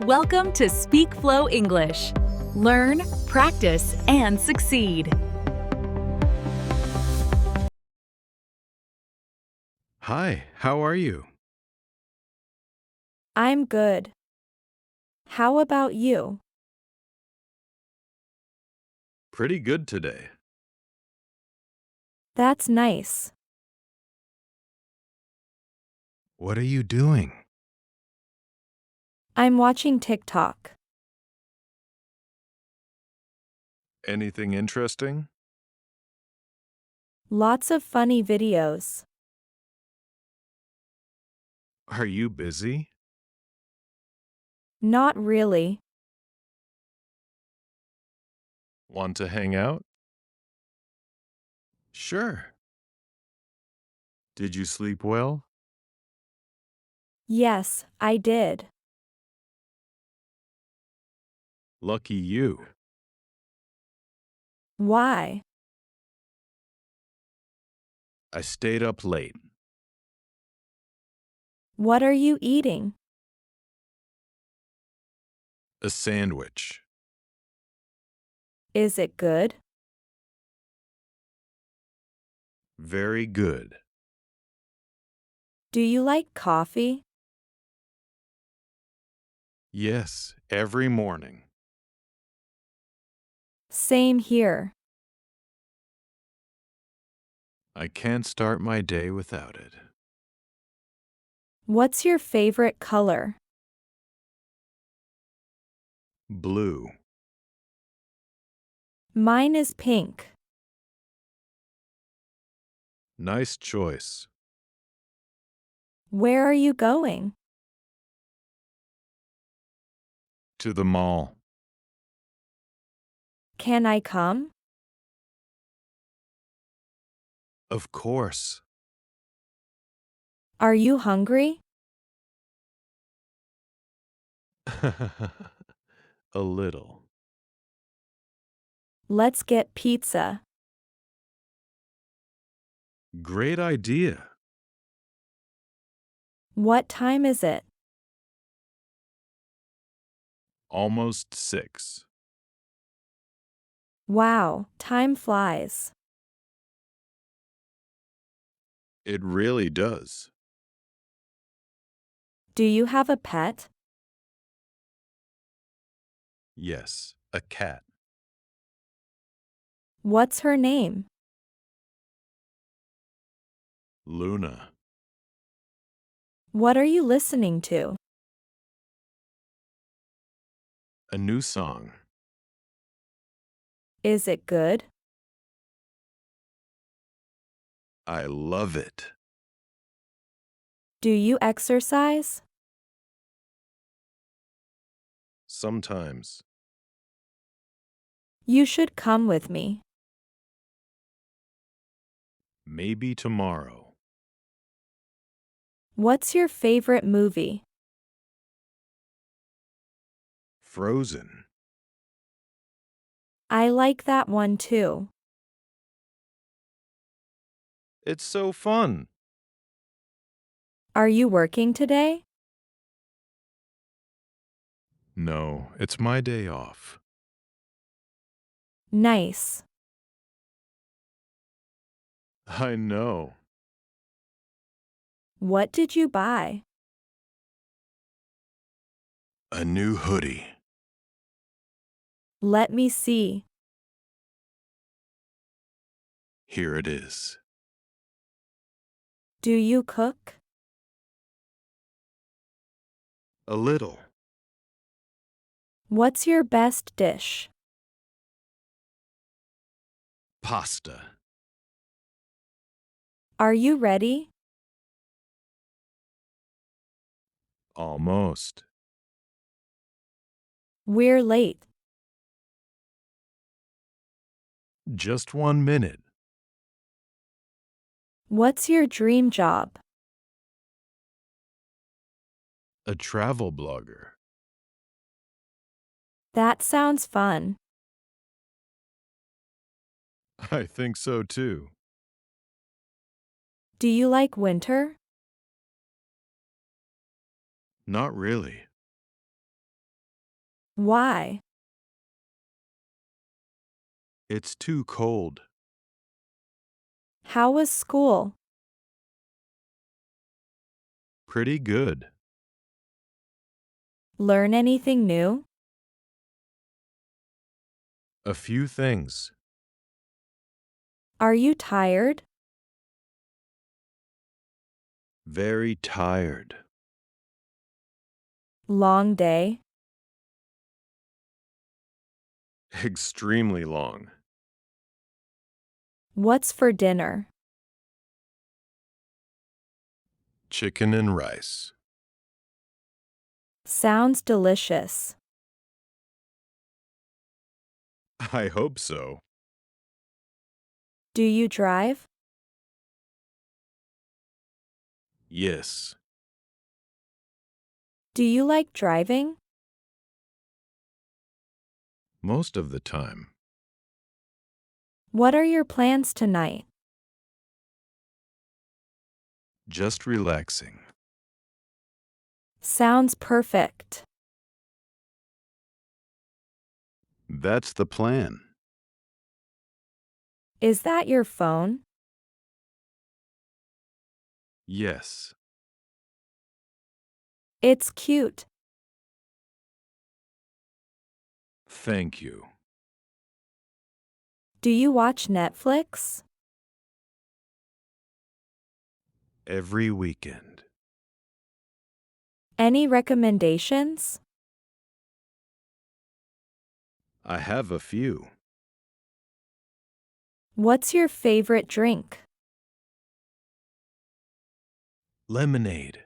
Welcome to SpeakFlow English. Learn, practice, and succeed. Hi, how are you? I'm good. How about you? Pretty good today. That's nice. What are you doing? I'm watching TikTok. Anything interesting? Lots of funny videos. Are you busy? Not really. Want to hang out? Sure. Did you sleep well? Yes, I did. Lucky you. Why? I stayed up late. What are you eating? A sandwich. Is it good? Very good. Do you like coffee? Yes, every morning. Same here. I can't start my day without it. What's your favorite color? Blue. Mine is pink. Nice choice. Where are you going? To the mall. Can I come? Of course. Are you hungry? A little. Let's get pizza. Great idea. What time is it? Almost 6. Wow, time flies. It really does. Do you have a pet? Yes, a cat. What's her name? Luna. What are you listening to? A new song. Is it good? I love it. Do you exercise? Sometimes. You should come with me. Maybe tomorrow. What's your favorite movie? Frozen. I like that one too. It's so fun. Are you working today? No, it's my day off. Nice. I know. What did you buy? A new hoodie. Let me see. Here it is. Do you cook? A little. What's your best dish? Pasta. Are you ready? Almost. We're late. Just 1 minute. What's your dream job? A travel blogger. That sounds fun. I think so too. Do you like winter? Not really. Why? It's too cold. How was school? Pretty good. Learn anything new? A few things. Are you tired? Very tired. Long day? Extremely long. What's for dinner? Chicken and rice. Sounds delicious. I hope so. Do you drive? Yes. Do you like driving? Most of the time. What are your plans tonight? Just relaxing. Sounds perfect. That's the plan. Is that your phone? Yes. It's cute. Thank you. Do you watch Netflix? Every weekend. Any recommendations? I have a few. What's your favorite drink? Lemonade.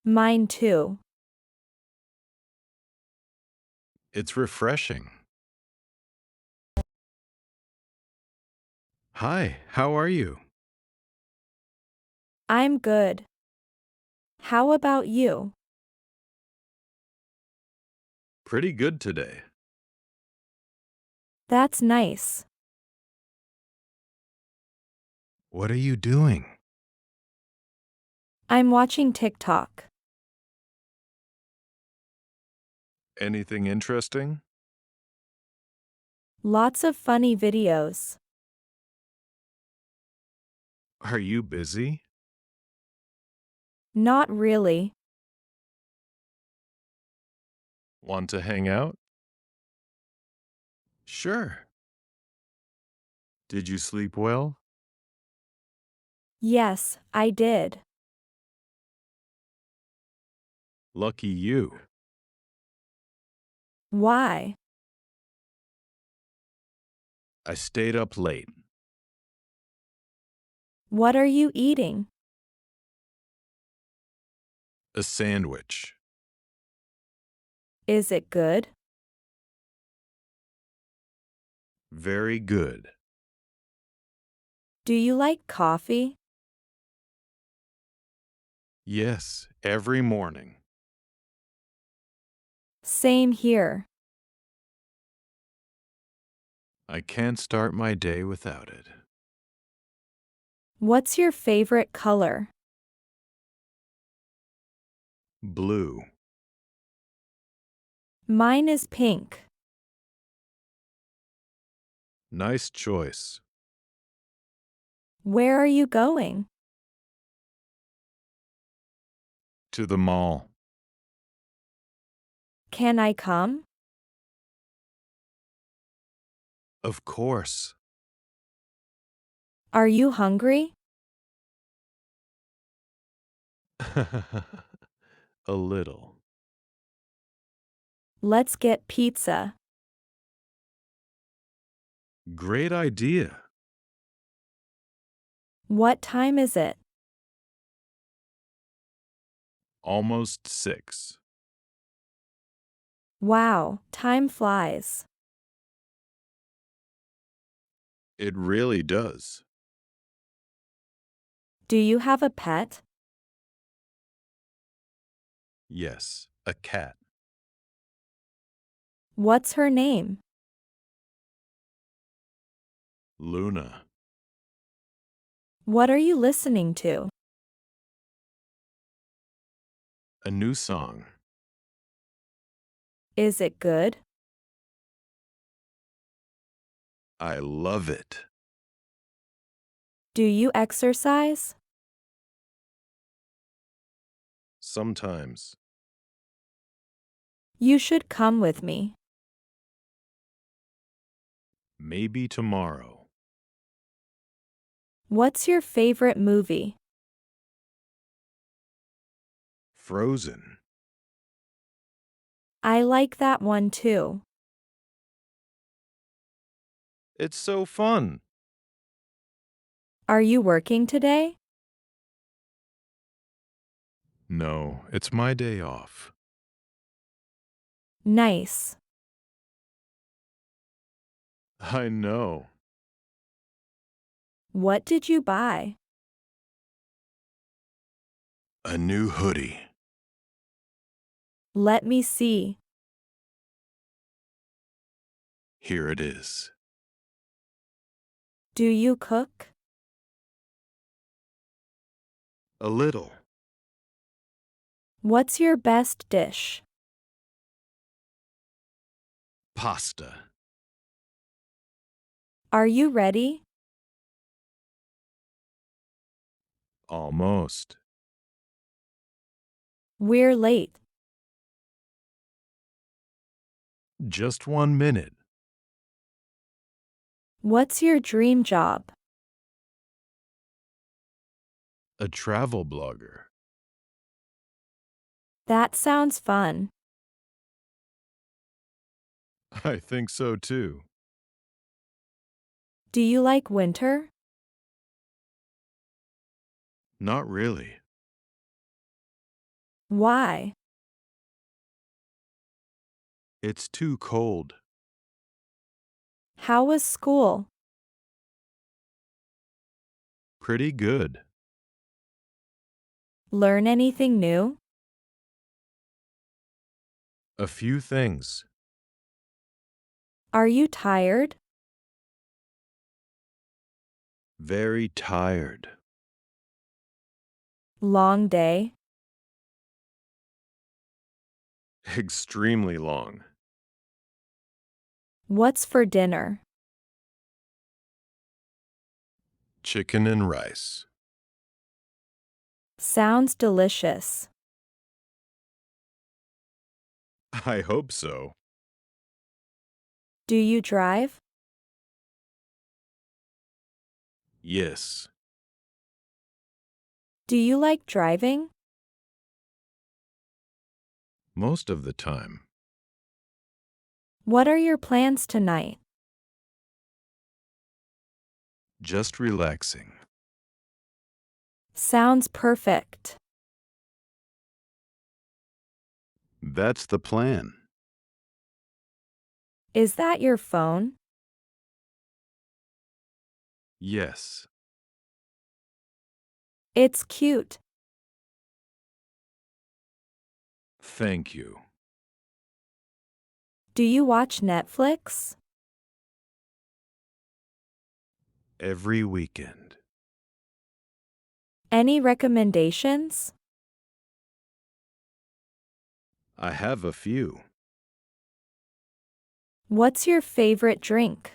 Mine too. It's refreshing. Hi, how are you? I'm good. How about you? Pretty good today. That's nice. What are you doing? I'm watching TikTok. Anything interesting? Lots of funny videos. Are you busy? Not really. Want to hang out? Sure. Did you sleep well? Yes, I did. Lucky you. Why? I stayed up late. What are you eating? A sandwich. Is it good? Very good. Do you like coffee? Yes, every morning. Same here. I can't start my day without it. What's your favorite color? Blue. Mine is pink. Nice choice. Where are you going? To the mall. Can I come? Of course. Are you hungry? A little. Let's get pizza. Great idea. What time is it? Almost 6. Wow, time flies. It really does. Do you have a pet? Yes, a cat. What's her name? Luna. What are you listening to? A new song. Is it good? I love it. Do you exercise? Sometimes. You should come with me. Maybe tomorrow. What's your favorite movie? Frozen. I like that one too. It's so fun. Are you working today? No, it's my day off. Nice. I know. What did you buy? A new hoodie. Let me see. Here it is. Do you cook? A little. What's your best dish? Pasta. Are you ready? Almost. We're late. Just 1 minute. What's your dream job? A travel blogger. That sounds fun. I think so too. Do you like winter? Not really. Why? It's too cold. How was school? Pretty good. Learn anything new? A few things. Are you tired? Very tired. Long day? Extremely long. What's for dinner? Chicken and rice. Sounds delicious. I hope so. Do you drive? Yes. Do you like driving? Most of the time. What are your plans tonight? Just relaxing. Sounds perfect. That's the plan. Is that your phone? Yes. It's cute. Thank you. Do you watch Netflix? Every weekend. Any recommendations? I have a few. What's your favorite drink?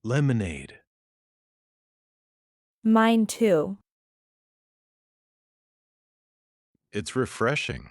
Lemonade. Mine too. It's refreshing.